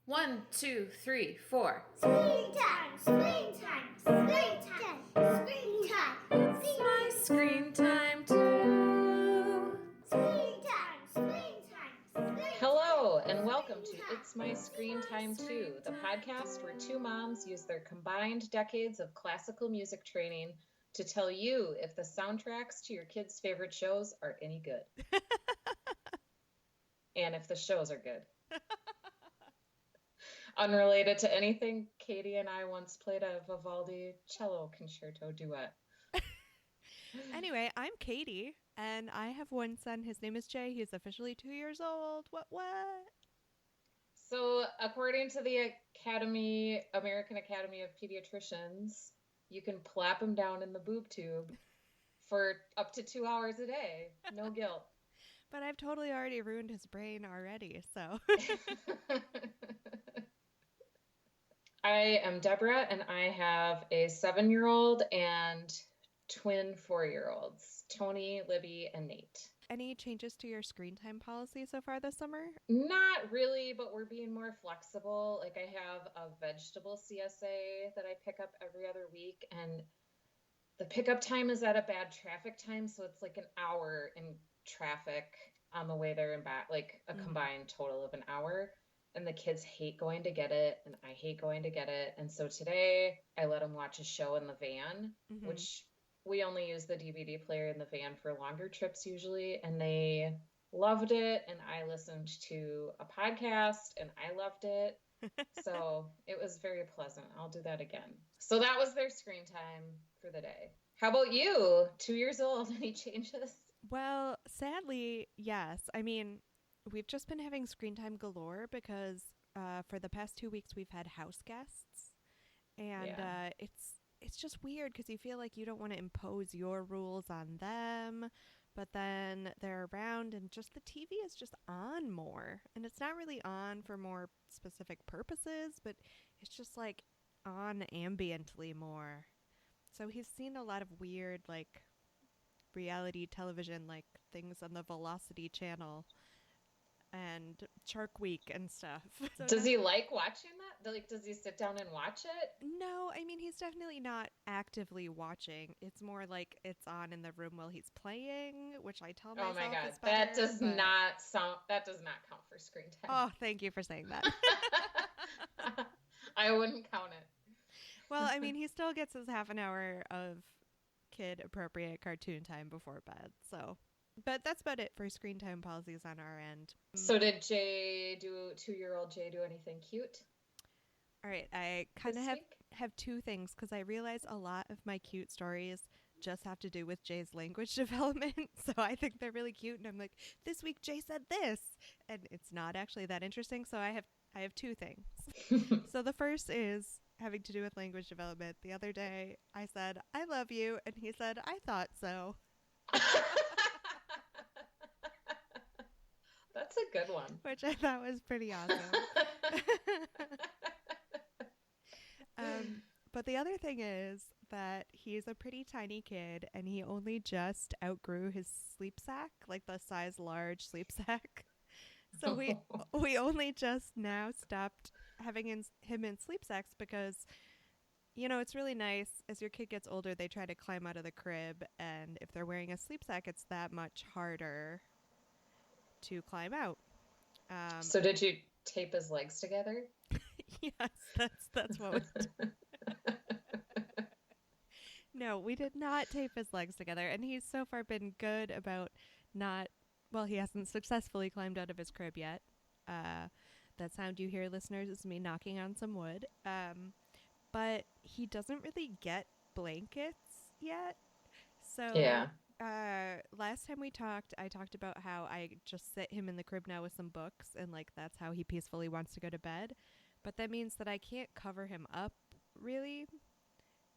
1, 2, 3, 4. Screen time, screen time, screen time, screen time. It's my screen time too. Screen time, screen time, screen time. Hello, and welcome to It's My Screen Time Too, the podcast where two moms use their combined decades of classical music training to tell you if the soundtracks to your kids' favorite shows are any good. And if the shows are good. Unrelated to anything, Katie and I once played a Vivaldi cello concerto duet. Anyway, I'm Katie, and I have one son. His name is Jay. He's officially 2 years old. What? So, according to the American Academy of Pediatricians, you can plap him down in the boob tube for up to 2 hours a day. No guilt. But I've totally already ruined his brain already, so. I am Deborah, and I have a 7-year-old and twin 4-year-olds, Tony, Libby, and Nate. Any changes to your screen time policy so far this summer? Not really, but we're being more flexible. Like, I have a vegetable CSA that I pick up every other week, and the pickup time is at a bad traffic time, so it's like an hour in traffic on the way there and back, like a combined total of an hour. And the kids hate going to get it, and I hate going to get it. And so today I let them watch a show in the van, which we only use the DVD player in the van for longer trips usually. And they loved it. And I listened to a podcast and I loved it. So it was very pleasant. I'll do that again. So that was their screen time for the day. How about you? 2 years old, any changes? Well, sadly, yes. I mean, we've just been having screen time galore because for the past 2 weeks we've had house guests, and it's just weird because you feel like you don't want to impose your rules on them, but then they're around and just the TV is just on more, and it's not really on for more specific purposes, but it's just like on ambiently more. So he's seen a lot of weird like reality television, like things on the Velocity channel and Shark Week and stuff. So does he like watching that? Like, does he sit down and watch it? No, I mean, he's definitely not actively watching. It's more like it's on in the room while he's playing, which I tell myself Oh my God, is better, that does not count for screen time. Oh, thank you for saying that. I wouldn't count it. Well, I mean, he still gets his half an hour of kid-appropriate cartoon time before bed, so... But that's about it for screen time policies on our end. So did 2-year-old Jay do anything cute? All right, I kind of have two things because I realize a lot of my cute stories just have to do with Jay's language development. So I think they're really cute, and I'm like, this week Jay said this, and it's not actually that interesting. So I have two things. So the first is having to do with language development. The other day I said, I love you, and he said, I thought so. That's a good one. Which I thought was pretty awesome. But the other thing is that he's a pretty tiny kid, and he only just outgrew his sleep sack, like the size large sleep sack. So we only just now stopped having him in sleep sacks because, you know, it's really nice. As your kid gets older, they try to climb out of the crib, and if they're wearing a sleep sack, it's that much harder to climb out. So did you tape his legs together? Yes, that's what we did. No, we did not tape his legs together, and he's so far been good about not... Well, he hasn't successfully climbed out of his crib yet. That sound you hear, listeners, is me knocking on some wood. But he doesn't really get blankets yet. So yeah. Last time we talked, I talked about how I just sit him in the crib now with some books, and like that's how he peacefully wants to go to bed. But that means that I can't cover him up, really.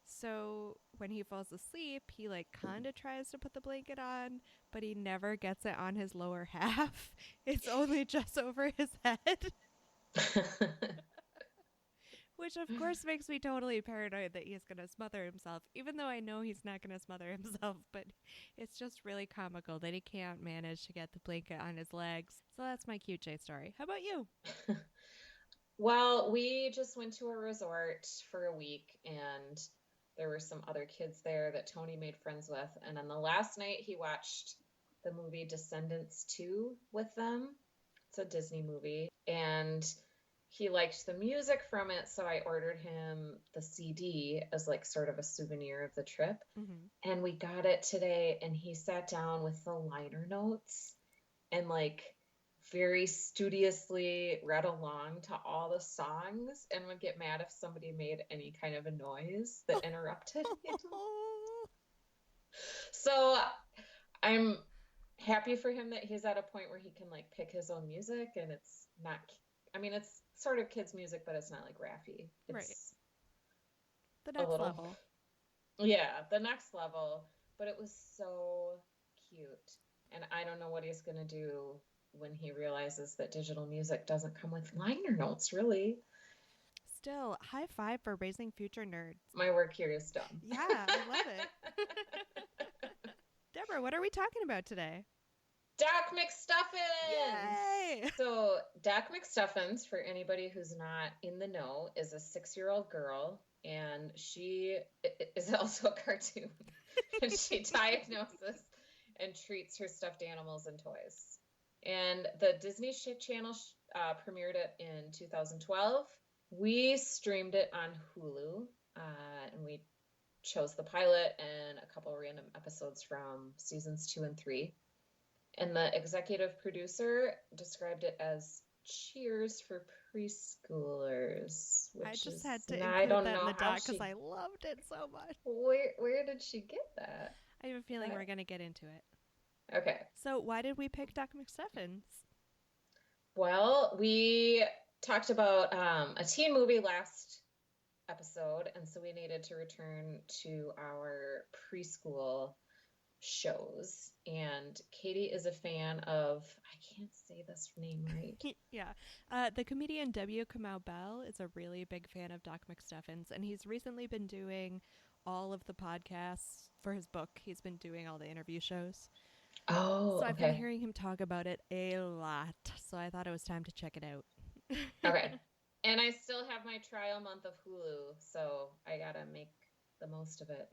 So when he falls asleep, he like kind of tries to put the blanket on, but he never gets it on his lower half. It's only just over his head. Which, of course, makes me totally paranoid that he's going to smother himself, even though I know he's not going to smother himself. But it's just really comical that he can't manage to get the blanket on his legs. So that's my cute Jay story. How about you? Well, we just went to a resort for a week and there were some other kids there that Tony made friends with. And on the last night, he watched the movie Descendants 2 with them. It's a Disney movie. And he liked the music from it, so I ordered him the CD as like sort of a souvenir of the trip. Mm-hmm. And we got it today, and he sat down with the liner notes and like very studiously read along to all the songs and would get mad if somebody made any kind of a noise that interrupted him. So I'm happy for him that he's at a point where he can like pick his own music and it's not, I mean, it's sort of kids music, but it's not like rappy. It's right. The a next little, level. yeah, the next level, but it was so cute. And I don't know what he's going to do when he realizes that digital music doesn't come with liner notes, really. Still, high five for raising future nerds. My work here is done. Yeah, I love it. Deborah, what are we talking about today? Doc McStuffins! Yay! So, Doc McStuffins, for anybody who's not in the know, is a 6-year-old girl, and she is also a cartoon. And she diagnoses and treats her stuffed animals and toys. And the Disney Channel premiered it in 2012. We streamed it on Hulu, and we chose the pilot and a couple random episodes from seasons 2 and 3. And the executive producer described it as Cheers for preschoolers. Which I just is, had to I include don't that know in the how doc because I loved it so much. Where did she get that? I have a feeling we're going to get into it. Okay. So why did we pick Doc McStuffins? Well, we talked about a teen movie last episode, and so we needed to return to our preschool shows. And Katie is a fan of, I can't say this name right. Yeah. The comedian W. Kamau Bell is a really big fan of Doc McStuffins, and he's recently been doing all of the podcasts for his book. He's been doing all the interview shows. Oh, so I've okay. been hearing him talk about it a lot, so I thought it was time to check it out. Okay. And I still have my trial month of Hulu, so I gotta make the most of it.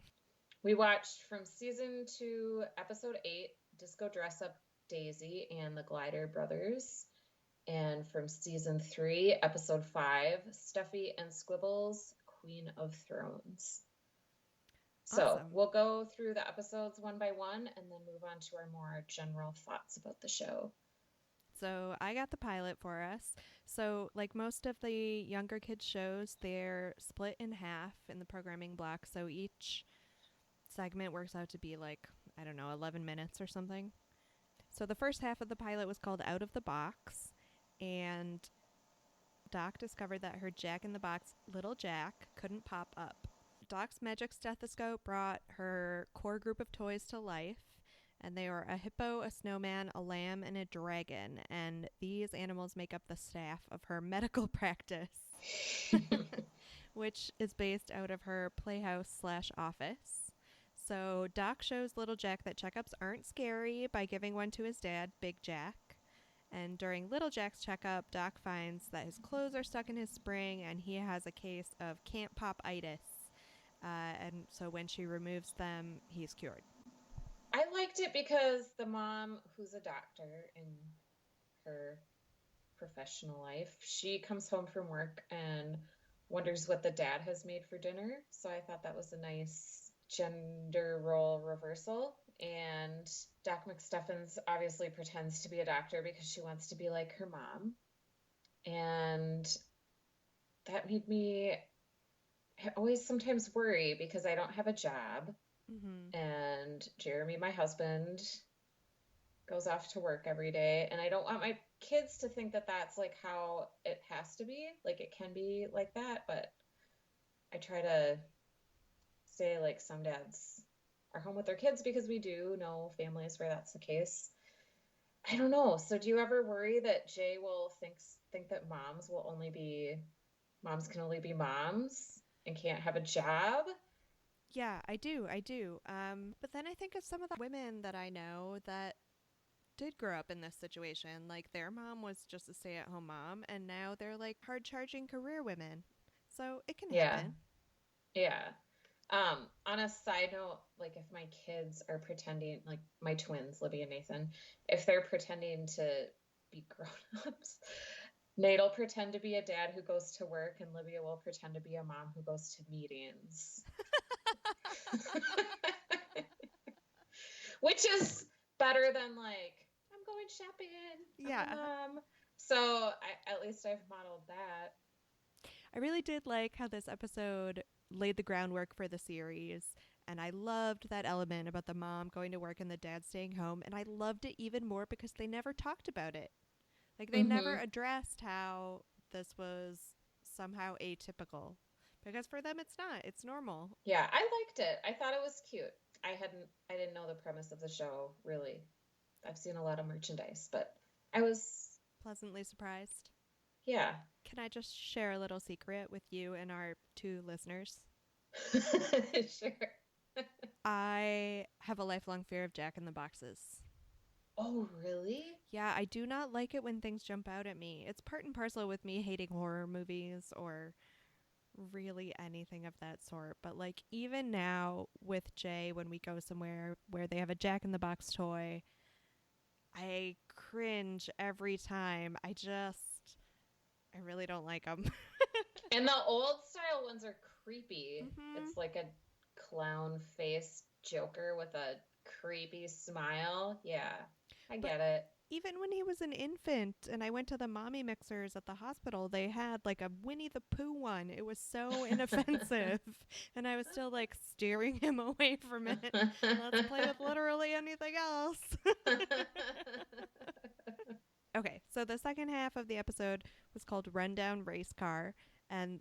We watched from season 2, episode 8, Disco Dress Up Daisy and the Glider Brothers. And from season 3, episode 5, Stuffy and Squibbles, Queen of Thrones. So Awesome. We'll go through the episodes one by one and then move on to our more general thoughts about the show. So I got the pilot for us. So like most of the younger kids shows, they're split in half in the programming block. So each segment works out to be like, I don't know, 11 minutes or something. So the first half of the pilot was called Out of the Box. And Doc discovered that her Jack-in-the-Box Little Jack couldn't pop up. Doc's magic stethoscope brought her core group of toys to life. And they are a hippo, a snowman, a lamb, and a dragon. And these animals make up the staff of her medical practice, which is based out of her playhouse/office. So Doc shows Little Jack that checkups aren't scary by giving one to his dad, Big Jack. And during Little Jack's checkup, Doc finds that his clothes are stuck in his spring and he has a case of can't pop-itis. And so when she removes them, he's cured. I liked it because the mom, who's a doctor in her professional life, she comes home from work and wonders what the dad has made for dinner. So I thought that was a nice gender role reversal. And Doc McStuffins obviously pretends to be a doctor because she wants to be like her mom. And that made me always sometimes worry because I don't have a job. Mm-hmm. And Jeremy, my husband, goes off to work every day. And I don't want my kids to think that that's like how it has to be. Like it can be like that. But I try to say like some dads are home with their kids because we do know families where that's the case. I don't know. So do you ever worry that Jay will think that moms can only be moms and can't have a job? Yeah, I do. But then I think of some of the women that I know that did grow up in this situation. Like, their mom was just a stay-at-home mom, and now they're like hard-charging career women. So it can Yeah. happen. Yeah. On a side note, like if my kids are pretending, like my twins, Libby and Nathan, if they're pretending to be grown-ups, Nate'll pretend to be a dad who goes to work, and Libya will pretend to be a mom who goes to meetings. Which is better than like, I'm going shopping. Yeah. I'm a mom. So at least I've modeled that. I really did like how this episode laid the groundwork for the series. And I loved that element about the mom going to work and the dad staying home. And I loved it even more because they never talked about it. Like, they never addressed how this was somehow atypical. Because for them, it's not. It's normal. Yeah, I liked it. I thought it was cute. I didn't know the premise of the show, really. I've seen a lot of merchandise, but I was pleasantly surprised. Yeah. Can I just share a little secret with you and our 2 listeners? Sure. I have a lifelong fear of Jack in the Boxes. Oh, really? Yeah, I do not like it when things jump out at me. It's part and parcel with me hating horror movies or really anything of that sort. But like, even now with Jay, when we go somewhere where they have a Jack in the Box toy, I cringe every time. I really don't like them. And the old style ones are creepy. Mm-hmm. It's like a clown face Joker with a creepy smile. Yeah, I get it. Even when he was an infant and I went to the mommy mixers at the hospital, they had like a Winnie the Pooh one. It was so inoffensive. And I was still like steering him away from it. Let's play with literally anything else. Okay, so the second half of the episode was called Rundown Race Car. And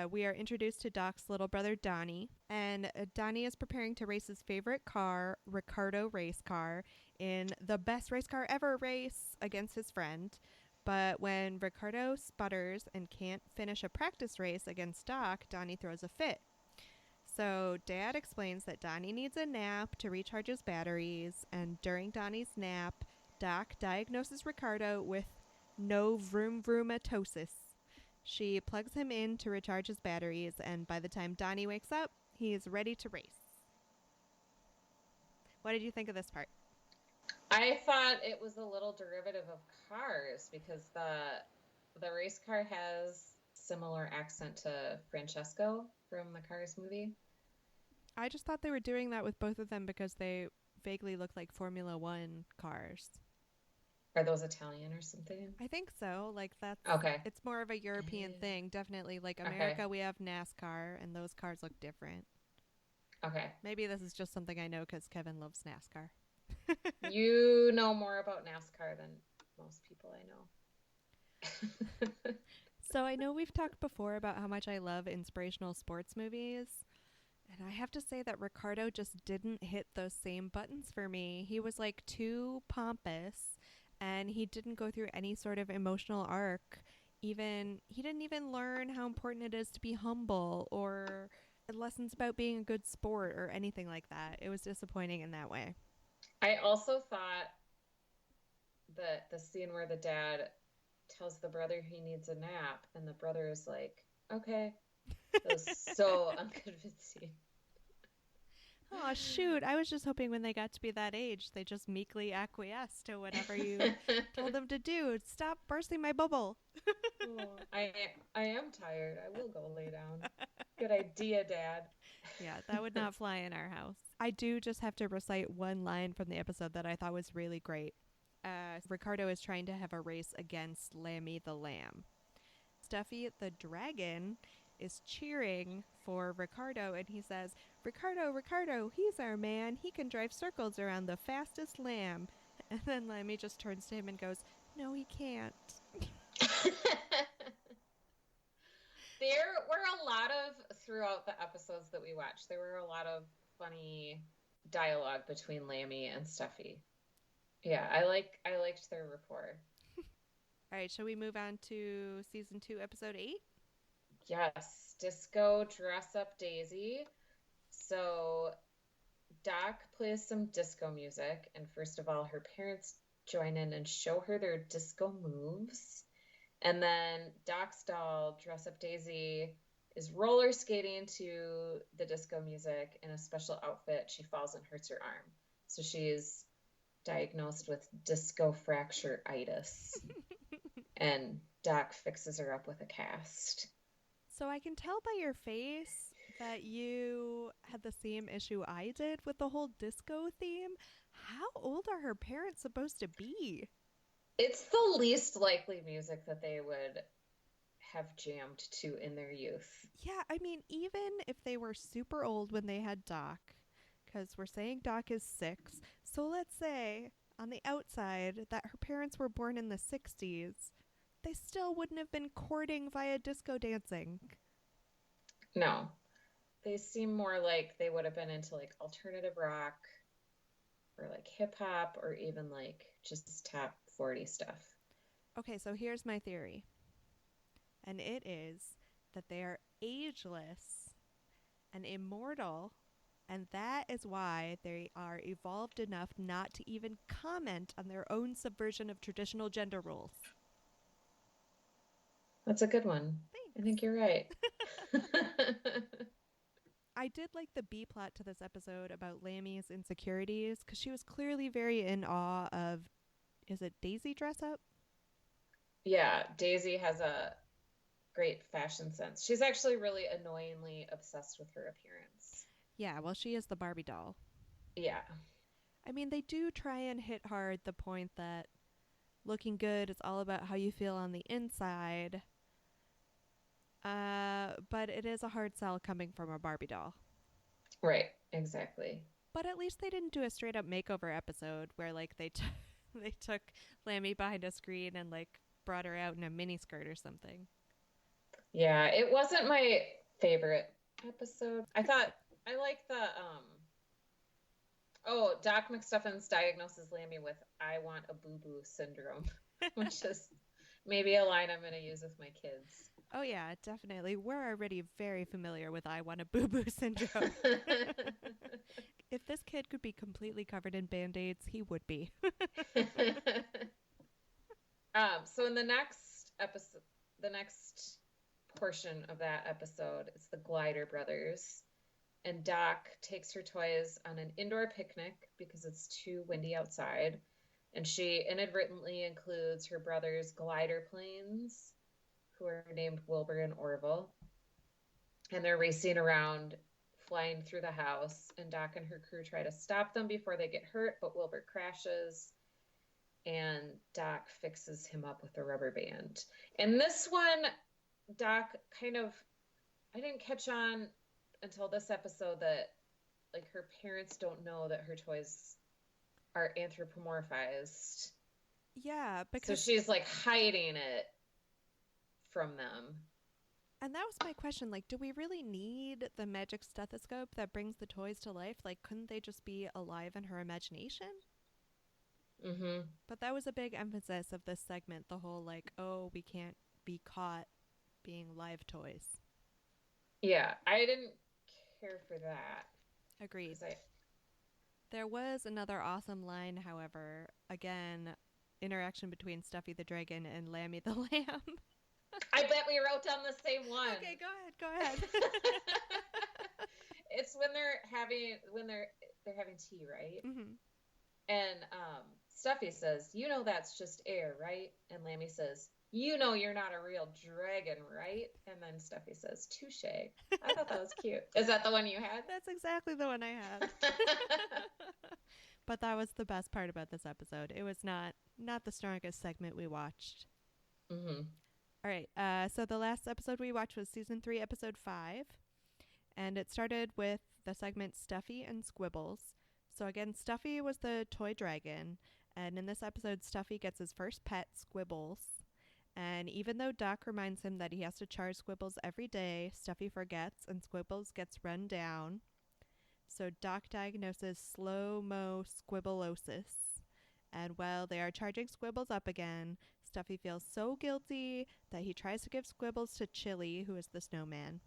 we are introduced to Doc's little brother, Donnie. And Donnie is preparing to race his favorite car, Ricardo race car, in the best race car ever race against his friend. But when Ricardo sputters and can't finish a practice race against Doc, Donnie throws a fit. So Dad explains that Donnie needs a nap to recharge his batteries. And during Donnie's nap, Doc diagnoses Ricardo with no vroom-vroomatosis. She plugs him in to recharge his batteries, and by the time Donnie wakes up, he's ready to race. What did you think of this part? I thought it was a little derivative of Cars because the race car has similar accent to Francesco from the Cars movie. I just thought they were doing that with both of them because they vaguely look like Formula One cars. Are those Italian or something? I think so. Like, that's okay. It's more of a European thing, definitely. Like America, we have NASCAR, and those cars look different. Okay. Maybe this is just something I know because Kevin loves NASCAR. You know more about NASCAR than most people I know. So I know we've talked before about how much I love inspirational sports movies. And I have to say that Ricardo just didn't hit those same buttons for me. He was like too pompous. And he didn't go through any sort of emotional arc. He didn't even learn how important it is to be humble or lessons about being a good sport or anything like that. It was disappointing in that way. I also thought that the scene where the dad tells the brother he needs a nap and the brother is like, okay. That was so unconvincing. Oh, shoot. I was just hoping when they got to be that age, they just meekly acquiesced to whatever you told them to do. Stop bursting my bubble. Oh, I am tired. I will go lay down. Good idea, Dad. Yeah, that would not fly in our house. I do just have to recite one line from the episode that I thought was really great. Ricardo is trying to have a race against Lammy the lamb. Stuffy the dragon is cheering for Ricardo, and he says, Ricardo, he's our man. He can drive circles around the fastest lamb. And then Lammy just turns to him and goes, no, he can't. There were a lot of, throughout the episodes that we watched, there were a lot of funny dialogue between Lammy and Stuffy. Yeah, I liked their rapport. All right, shall we move on to season 2, episode 8? Yes, Disco Dress Up Daisy. So Doc plays some disco music, and first of all, her parents join in and show her their disco moves. And then Doc's doll, Dress Up Daisy, is roller skating to the disco music in a special outfit. She falls and hurts her arm. So she's diagnosed with disco fracture-itis. And Doc fixes her up with a cast. So I can tell by your face that you had the same issue I did with the whole disco theme. How old are her parents supposed to be? It's the least likely music that they would have jammed to in their youth. Yeah, I mean, even if they were super old when they had Doc, because we're saying Doc is 6, so let's say on the outside that her parents were born in the 60s, they still wouldn't have been courting via disco dancing. No. They seem more like they would have been into like alternative rock or like hip hop or even like just top 40 stuff. Okay, so here's my theory. And it is that they are ageless and immortal, and that is why they are evolved enough not to even comment on their own subversion of traditional gender roles. That's a good one. Thanks. I think you're right. I did like the B plot to this episode about Lammy's insecurities because she was clearly very in awe of, is it Daisy dress up? Yeah, Daisy has a great fashion sense. She's actually really annoyingly obsessed with her appearance. Yeah, well, she is the Barbie doll. Yeah. I mean, they do try and hit hard the point that looking good is all about how you feel on the inside. But it is a hard sell coming from a Barbie doll. Right, exactly. But at least they didn't do a straight up makeover episode where like they took Lammy behind a screen and like brought her out in a miniskirt or something. Yeah, it wasn't my favorite episode. I like the Doc McStuffins diagnoses Lammy with I want a boo-boo syndrome, which is maybe a line I'm going to use with my kids. Oh yeah, definitely. We're already very familiar with I want a boo-boo syndrome. If this kid could be completely covered in Band-Aids, he would be. So in the next episode, the next portion of that episode is the Glider Brothers. And Doc takes her toys on an indoor picnic because it's too windy outside. And she inadvertently includes her brother's glider planes, who are named Wilbur and Orville. And they're racing around, flying through the house. And Doc and her crew try to stop them before they get hurt, but Wilbur crashes. And Doc fixes him up with a rubber band. And this one, Doc I didn't catch on until this episode that like her parents don't know that her toys are anthropomorphized. Yeah, because so she's like hiding it from them. And that was my question, like, do we really need the magic stethoscope that brings the toys to life? Like, couldn't they just be alive in her imagination? Mm-hmm. But that was a big emphasis of this segment, the whole like, oh, we can't be caught being live toys. Yeah, I didn't care for that. Agreed. There was another awesome line, however. Again, interaction between Stuffy the Dragon and Lammy the Lamb. I bet we wrote down the same one. Okay, go ahead. It's when they're having tea, right? Mm-hmm. And Stuffy says, "You know that's just air, right?" And Lammy says, "You know you're not a real dragon, right?" And then Stuffy says, "Touche." I thought that was cute. Is that the one you had? That's exactly the one I had. But that was the best part about this episode. It was not the strongest segment we watched. Mm-hmm. All right. So the last episode we watched was season 3, episode 5. And it started with the segment Stuffy and Squibbles. So again, Stuffy was the toy dragon. And in this episode, Stuffy gets his first pet, Squibbles. And even though Doc reminds him that he has to charge Squibbles every day, Stuffy forgets and Squibbles gets run down. So Doc diagnoses slow-mo squibbleosis. And while they are charging Squibbles up again, Stuffy feels so guilty that he tries to give Squibbles to Chili, who is the snowman.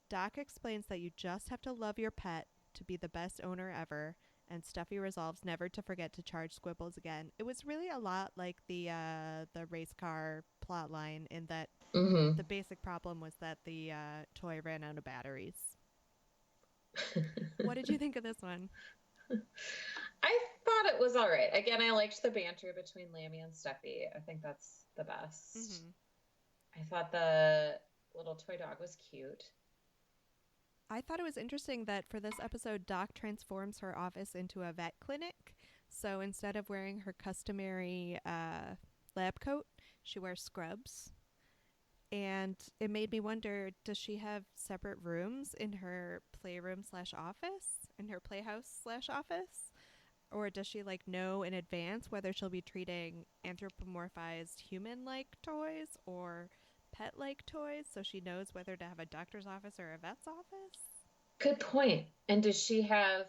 Doc explains that you just have to love your pet to be the best owner ever, and Stuffy resolves never to forget to charge Squibbles again. It was really a lot like the race car plot line in that Mm-hmm. the basic problem was that the toy ran out of batteries. What did you think of this one? I thought it was all right. Again, I liked the banter between Lammy and Steffi. I think that's the best. Mm-hmm. I thought the little toy dog was cute. I thought it was interesting that for this episode, Doc transforms her office into a vet clinic. So instead of wearing her customary lab coat, she wears scrubs. And it made me wonder, does she have separate rooms in her playroom slash office, in her playhouse slash office? Or does she like know in advance whether she'll be treating anthropomorphized human like toys or pet like toys, so she knows whether to have a doctor's office or a vet's office? Good point. And does she have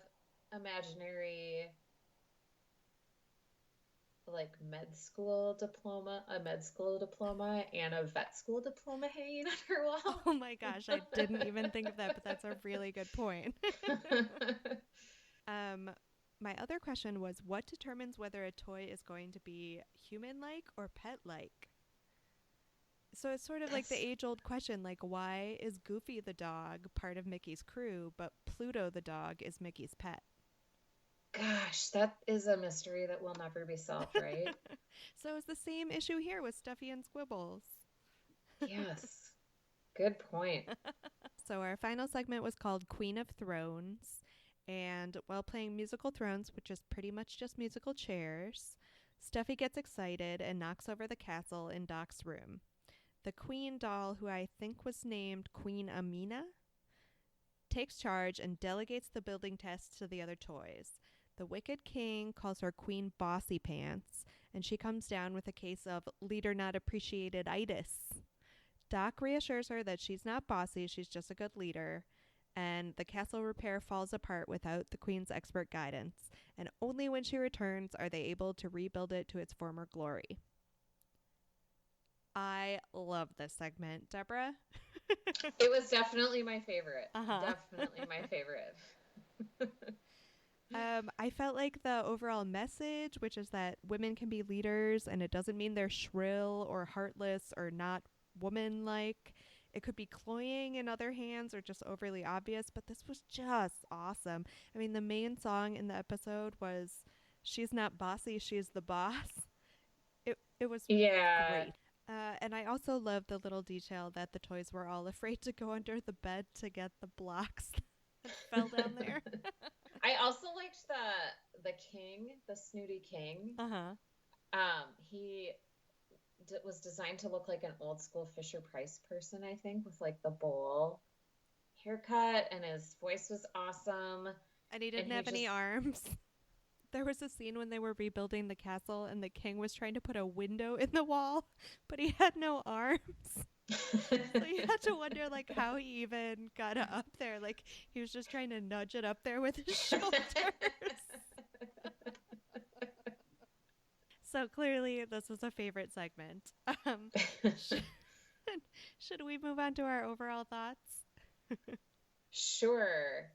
imaginary like a med school diploma and a vet school diploma hanging on her wall? Oh my gosh, I didn't even think of that, but that's a really good point. My other question was, what determines whether a toy is going to be human like or pet like? So it's sort of like the age-old question, like, why is Goofy the dog part of Mickey's crew, but Pluto the dog is Mickey's pet? Gosh, that is a mystery that will never be solved, right? So it's the same issue here with Stuffy and Squibbles. Yes. Good point. So our final segment was called Queen of Thrones. And while playing Musical Thrones, which is pretty much just musical chairs, Stuffy gets excited and knocks over the castle in Doc's room. The queen doll, who I think was named Queen Amina, takes charge and delegates the building tests to the other toys. The Wicked King calls her Queen Bossy Pants, and she comes down with a case of leader not appreciated itis. Doc reassures her that she's not bossy, she's just a good leader, and the castle repair falls apart without the queen's expert guidance, and only when she returns are they able to rebuild it to its former glory. I love this segment, Deborah. It was definitely my favorite. Uh-huh. Definitely my favorite. I felt like the overall message, which is that women can be leaders and it doesn't mean they're shrill or heartless or not woman-like. It could be cloying in other hands or just overly obvious, but this was just awesome. I mean, the main song in the episode was She's Not Bossy, She's the Boss. It was great. And I also love the little detail that the toys were all afraid to go under the bed to get the blocks that fell down there. I also liked the king, the snooty king. Uh-huh. He was designed to look like an old school Fisher Price person, I think, with like the bowl haircut, and his voice was awesome. And he didn't have any arms. There was a scene when they were rebuilding the castle and the king was trying to put a window in the wall, but he had no arms. So you had to wonder like how he even got up there. Like he was just trying to nudge it up there with his shoulders. So clearly this was a favorite segment. Should we move on to our overall thoughts? Sure.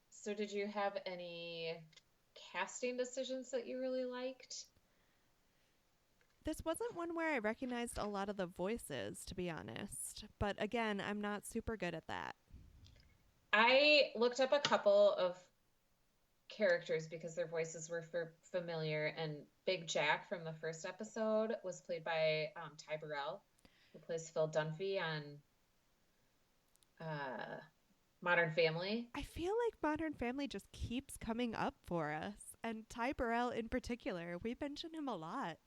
So did you have any casting decisions that you really liked? This wasn't one where I recognized a lot of the voices, to be honest. But again, I'm not super good at that. I looked up a couple of characters because their voices were familiar, and Big Jack from the first episode was played by Ty Burrell, who plays Phil Dunphy on Modern Family. I feel like Modern Family just keeps coming up for us. And Ty Burrell in particular, we mention him a lot.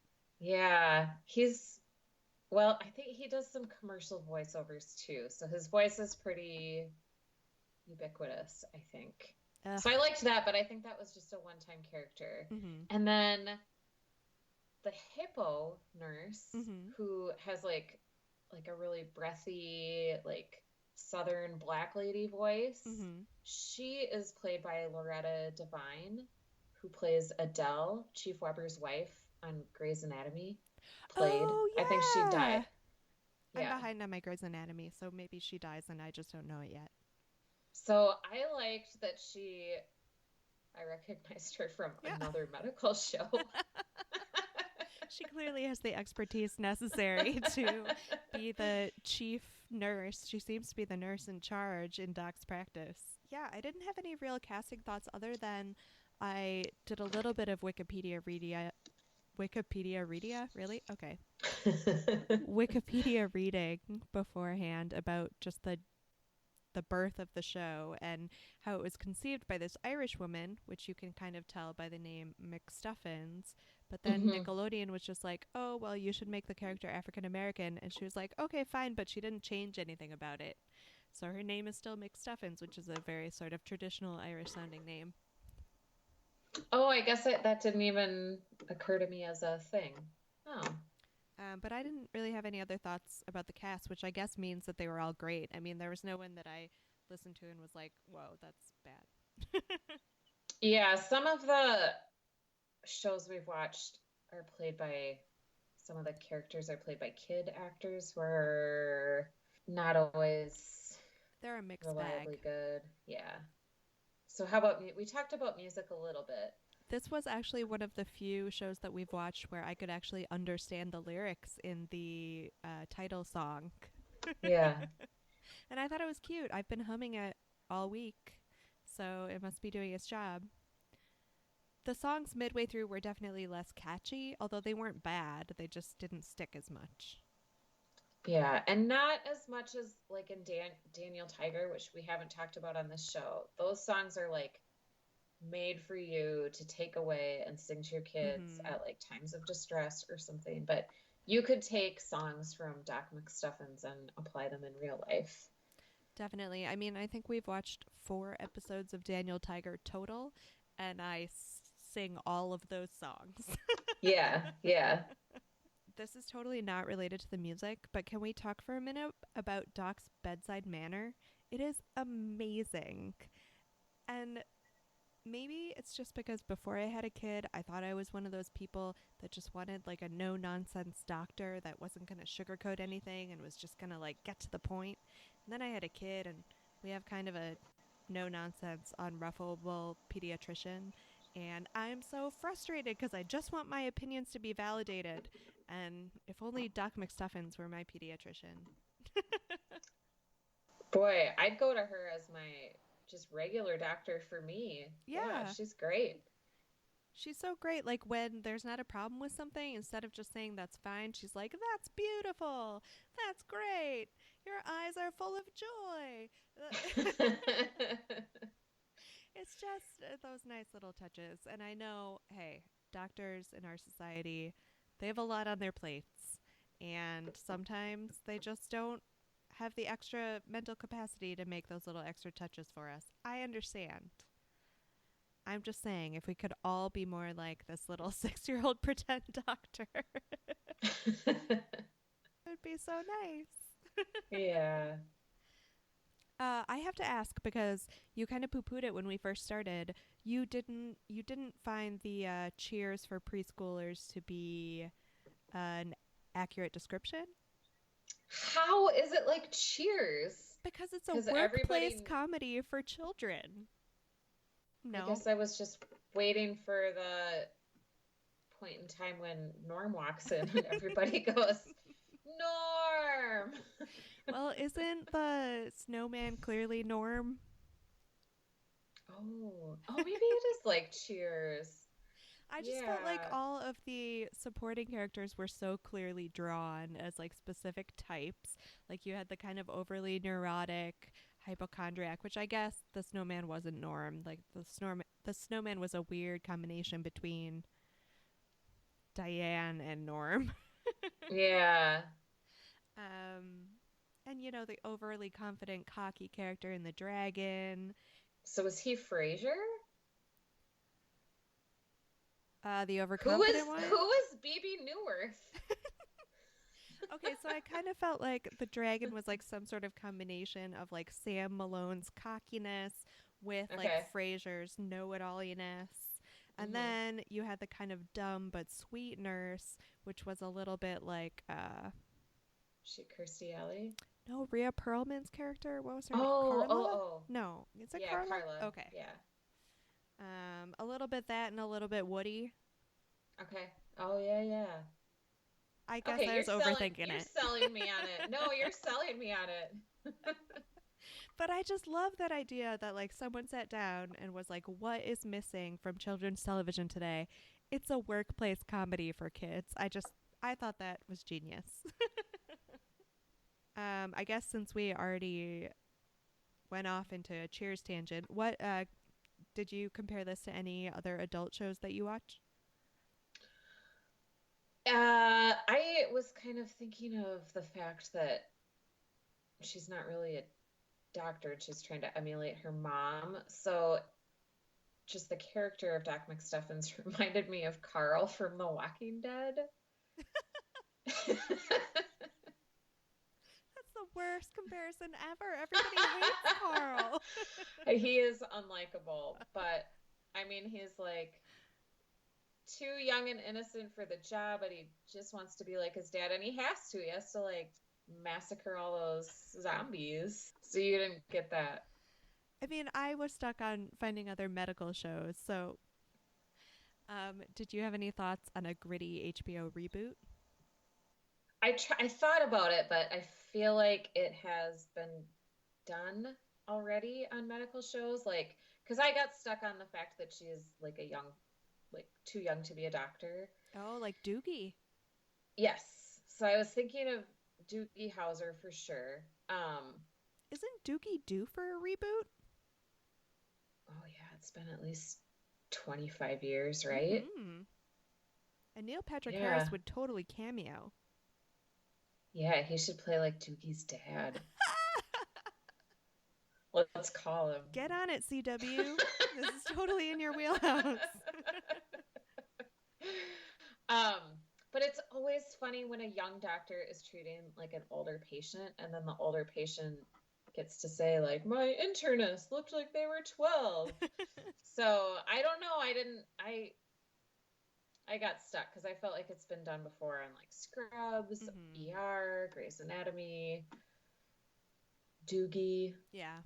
Yeah, I think he does some commercial voiceovers too. So his voice is pretty ubiquitous, I think. So I liked that, but I think that was just a one-time character. Mm-hmm. And then the hippo nurse, mm-hmm. who has like a really breathy, like Southern black lady voice. Mm-hmm. She is played by Loretta Devine, who plays Adele, Chief Weber's wife on Grey's Anatomy. Oh, yeah. I think she died. I'm behind on my Grey's Anatomy, so maybe she dies and I just don't know it yet. So I liked that she I recognized her from Yeah. another medical show. She clearly has the expertise necessary to be the chief nurse. She seems to be the nurse in charge in Doc's practice. Yeah, I didn't have any real casting thoughts other than I did a little bit of Wikipedia readia, really? Okay. Wikipedia reading beforehand about just the birth of the show and how it was conceived by this Irish woman, which you can kind of tell by the name McStuffins. But then Hmm. Nickelodeon was just like, oh, well, you should make the character African American. And she was like, okay, fine, but she didn't change anything about it. So her name is still McStuffins, which is a very sort of traditional Irish sounding name. Oh, I guess that didn't even occur to me as a thing. Oh, But I didn't really have any other thoughts about the cast, which I guess means that they were all great. I mean, there was no one that I listened to and was like, whoa, that's bad. yeah. Some of the shows we've watched are played by some of the characters are played by kid actors who are not always They're a mixed reliably bag. good. Yeah. So how about we talked about music a little bit. This was actually one of the few shows that we've watched where I could actually understand the lyrics in the title song. Yeah. And I thought it was cute. I've been humming it all week, so it must be doing its job. The songs midway through were definitely less catchy, although they weren't bad. They just didn't stick as much. Yeah, and not as much as like in Daniel Tiger, which we haven't talked about on this show. Those songs are like made for you to take away and sing to your kids Mm-hmm. at like times of distress or something. But you could take songs from Doc McStuffins and apply them in real life. Definitely. I mean, I think we've watched 4 episodes of Daniel Tiger total, and sing all of those songs. Yeah, yeah. This is totally not related to the music, but can we talk for a minute about Doc's bedside manner? It is amazing. And maybe it's just because before I had a kid, I thought I was one of those people that just wanted like a no nonsense doctor that wasn't going to sugarcoat anything and was just going to like get to the point. And then I had a kid, and we have kind of a no nonsense, unruffable pediatrician. And I'm so frustrated because I just want my opinions to be validated. And if only Doc McStuffins were my pediatrician. Boy, I'd go to her as my just regular doctor for me. Yeah, Yeah, she's great. she's so great. Like when there's not a problem with something, instead of just saying that's fine, she's like, that's beautiful. That's great. Your eyes are full of joy. It's just those nice little touches. And I know, hey, doctors in our society, they have a lot on their plates. And sometimes they just don't have the extra mental capacity to make those little extra touches for us. I understand. I'm just saying, if we could all be more like this little 6-year-old pretend doctor, it would be so nice. Yeah. I have to ask because you kind of poo-pooed it when we first started. You didn't find the cheers for preschoolers to be an accurate description How is it like Cheers? because it's a Because workplace everybody, comedy for children. I No. guess I was just waiting for the point in time when Norm walks in and everybody goes, Norm! Well, isn't the snowman clearly Norm? Oh, maybe it is like Cheers. I just felt like Yeah. all of the supporting characters were so clearly drawn as like specific types. Like you had the kind of overly neurotic hypochondriac, which I guess the snowman wasn't Norm. Like the snowman was a weird combination between Diane and Norm. Yeah. um and the overly confident cocky character in the dragon, So is he Frasier? the Who is overconfident one. who is BB Newirth? Okay, so I kind of felt like the dragon was like some sort of combination of like Sam Malone's cockiness with like Okay. Frasier's know-it-alliness. And Hmm. then you had the kind of dumb but sweet nurse, which was a little bit like She Kirstie Alley. no, Rhea Perlman's character. What was her name? Oh, oh, Carla? oh. No, is it Yeah, Carla? Carla. Okay. Yeah. A little bit that and a little bit Woody. Okay. Oh yeah, yeah. I guess Okay, I was overthinking you're it. selling me on it. No, you're selling me on it. But I just love that idea that like someone sat down and was like, what is missing from children's television today? It's a workplace comedy for kids. I thought that was genius. I guess since we already went off into a Cheers tangent, what did you compare this to any other adult shows that you watch? I was kind of thinking of the fact that she's not really a doctor and she's trying to emulate her mom. So just the character of Doc McStuffins reminded me of Carl from The Walking Dead. That's the worst comparison ever. Everybody hates Carl. He is unlikable, but I mean, he's like too young and innocent for the job, but he just wants to be like his dad, and he has to. He has to like massacre all those zombies. So you didn't get that. I mean, I was stuck on finding other medical shows. So, did you have any thoughts on a gritty HBO reboot? I thought about it, but I feel like it has been done already on medical shows. Like, because I got stuck on the fact that she is like a young, like too young to be a doctor. Oh, like Doogie. Yes. So I was thinking of Doogie Howser for sure. Isn't Doogie due for a reboot? Oh yeah, it's been at least 25 years, right? Mm-hmm. And Neil Patrick Yeah. Harris would totally cameo. Yeah, he should play like Doogie's dad. Let's call him. Get on it, CW. This is totally in your wheelhouse. But it's always funny when a young doctor is treating like an older patient, and then the older patient gets to say like, my internist looked like they were 12. So I don't know. I got stuck because I felt like it's been done before on like Scrubs, ER, Grey's Anatomy, Doogie. Yeah.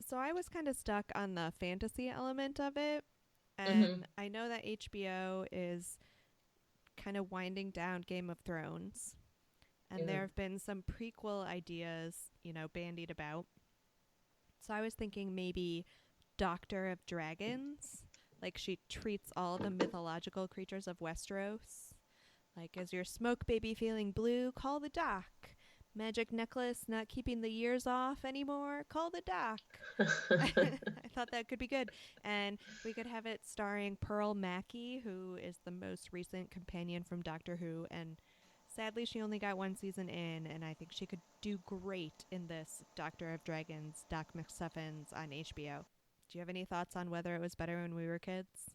So I was kind of stuck on the fantasy element of it. And I know that HBO is kind of winding down Game of Thrones. And there have been some prequel ideas, bandied about. So I was thinking maybe Doctor of Dragons. Like she treats all the mythological creatures of Westeros. Like, is your smoke baby feeling blue? Call the doc. Magic necklace not keeping the years off anymore? Call the doc. I thought that could be good. And we could have it starring Pearl Mackie, who is the most recent companion from Doctor Who. And sadly, she only got one season in, and I think she could do great in this Doctor of Dragons, Doc McStuffins on HBO. Do you have any thoughts on whether it was better when we were kids?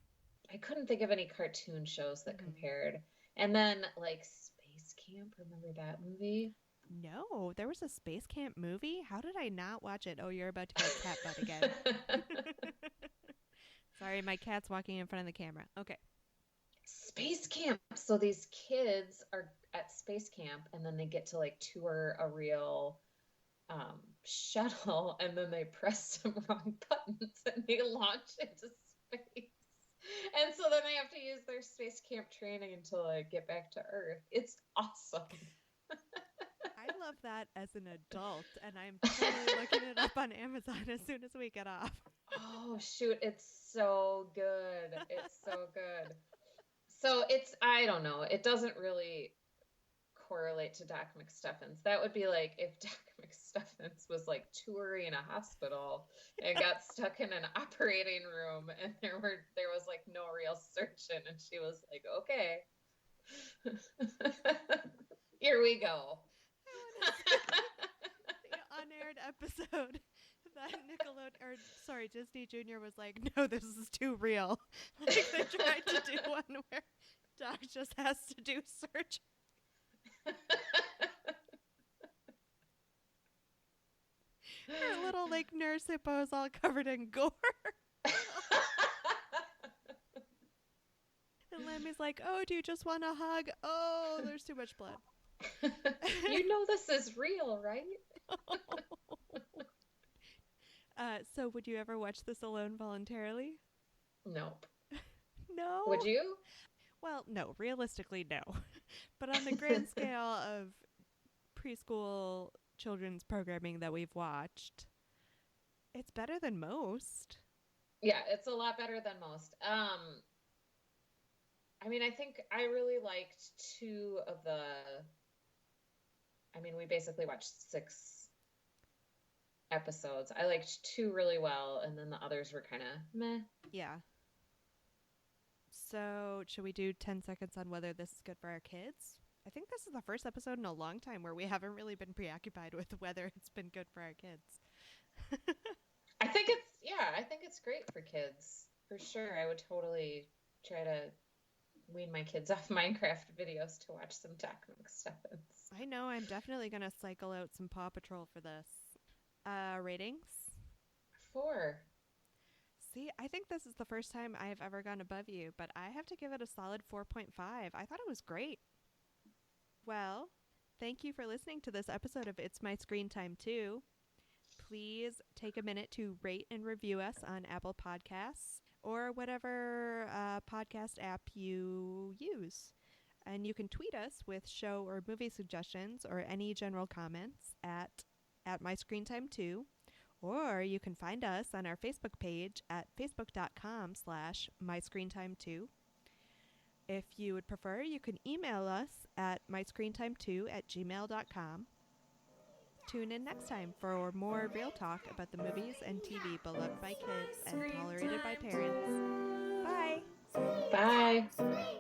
I couldn't think of any cartoon shows that compared. And then like Space Camp, remember that movie? No, there was a Space Camp movie? How did I not watch it? Oh, you're about to get cat butt again. Sorry, my cat's walking in front of the camera. Okay. Space Camp. So these kids are at Space Camp, and then they get to like tour a real shuttle, and then they press some wrong buttons and they launch into space. And so then they have to use their Space Camp training until they get back to Earth. It's awesome. I love that as an adult, and I'm totally looking it up on Amazon as soon as we get off. Oh, shoot. It's so good. It's so good. So I don't know. It doesn't really correlate to Doc McStuffins. That would be like if Doc McStuffins was like touring a hospital and got stuck in an operating room, and there was like no real surgeon, and she was like, okay, here we go. The unaired episode that Disney Junior was like, no, this is too real. Like they tried to do one where Doc just has to do surgery. Her little like nurse hippo is all covered in gore. And Lemmy's like, oh, do you just want a hug? Oh, there's too much blood. You know this is real, right? So would you ever watch this alone voluntarily? Nope. No. Would you? Well, no. Realistically, no. But on the grand scale of preschool children's programming that we've watched, it's better than most. Yeah, it's a lot better than most. I mean, I think I really liked two of the. I mean, we basically watched 6 episodes. I liked 2 really well, and then the others were kind of meh. Yeah. So, should we do 10 seconds on whether this is good for our kids? I think this is the first episode in a long time where we haven't really been preoccupied with whether it's been good for our kids. I think it's great for kids. For sure. I would totally try to wean my kids off Minecraft videos to watch some Doc McStuffins. I know, I'm definitely going to cycle out some Paw Patrol for this. Ratings? 4. See, I think this is the first time I have ever gone above you, but I have to give it a solid 4.5. I thought it was great. Well, thank you for listening to this episode of It's My Screen Time Too. Please take a minute to rate and review us on Apple Podcasts or whatever podcast app you use. And you can tweet us with show or movie suggestions or any general comments at MyScreenTime2. Or you can find us on our Facebook page at facebook.com/MyScreenTime2. If you would prefer, you can email us at myscreentime2@gmail.com. Tune in next time for more real talk about the movies and TV beloved by kids and tolerated by parents. Bye! Bye! Screen